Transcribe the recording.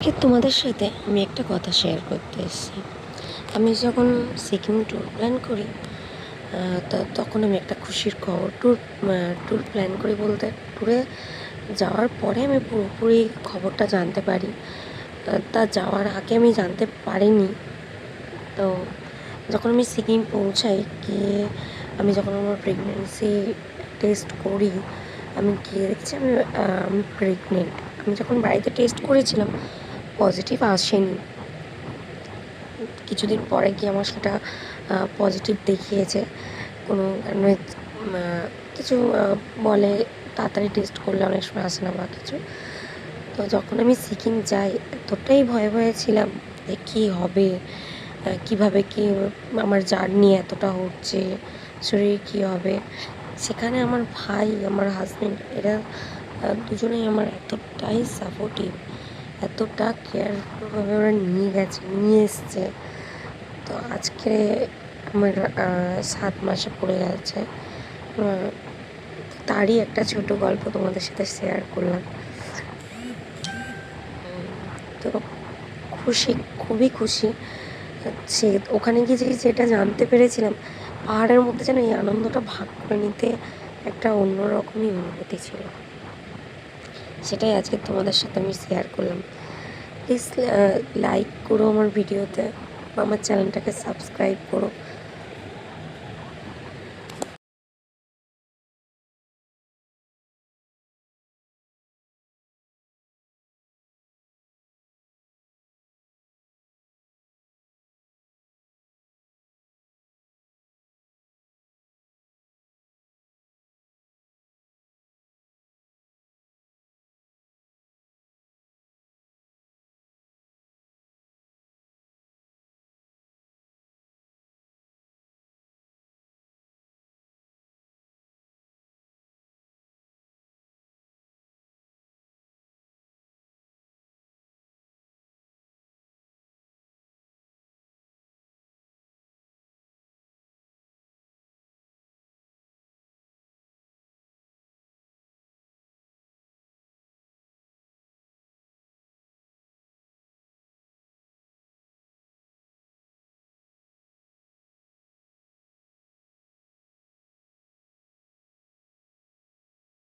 আজকে তোমাদের সাথে আমি একটা কথা শেয়ার করতে এসেছি। আমি যখন সিকিম ট্যুর প্ল্যান করি তখন আমি একটা খুশির খবর ট্যুর প্ল্যান করি বলতে ট্যুরে যাওয়ার পরে আমি পুরোপুরি খবরটা জানতে পারি। তা যাওয়ার আগে আমি জানতে পারিনি। তো যখন আমি সিকিম পৌঁছাই, গিয়ে আমি যখন আমার প্রেগনেন্সি টেস্ট করি, আমি গিয়ে দেখছি আমি প্রেগনেন্ট। আমি যখন বাড়িতে টেস্ট করেছিলাম পজিটিভ আসেনি। কিছুদিন পরে গিয়ে আমার সেটা পজিটিভ দেখিয়েছে। কোনো কারণে কিছু বলে তাড়াতাড়ি টেস্ট করলে অনেক সময় আসে না বা কিছু। তো যখন আমি সিকিম যাই এতটাই ভয়ে ভয়ে ছিলাম যে কী হবে, কীভাবে কী আমার জার্নি এতটা হচ্ছে, শরীরে কী হবে। সেখানে আমার ভাই, আমার হাজব্যান্ড এরা দুজনেই আমার এতটাই সাপোর্টিভ, এতটা কেয়ারফুলভাবে ওরা নিয়ে এসছে। তো আজকে আমার 7 মাসে পড়ে গেছে। তারই একটা ছোট গল্প তোমাদের সাথে শেয়ার করলাম। তো খুবই খুশি। সে ওখানে গিয়ে যেটা জানতে পেরেছিলাম, পাহাড়ের মধ্যে যেন এই আনন্দটা ভাগ করে নিতে একটা অন্যরকমই অনুভূতি ছিল। সেটাই আজকে তোমাদের সাথে আমি শেয়ার করলাম। প্লিজ লাইক করো আমার ভিডিওতে, আমার চ্যানেলটাকে সাবস্ক্রাইব করো।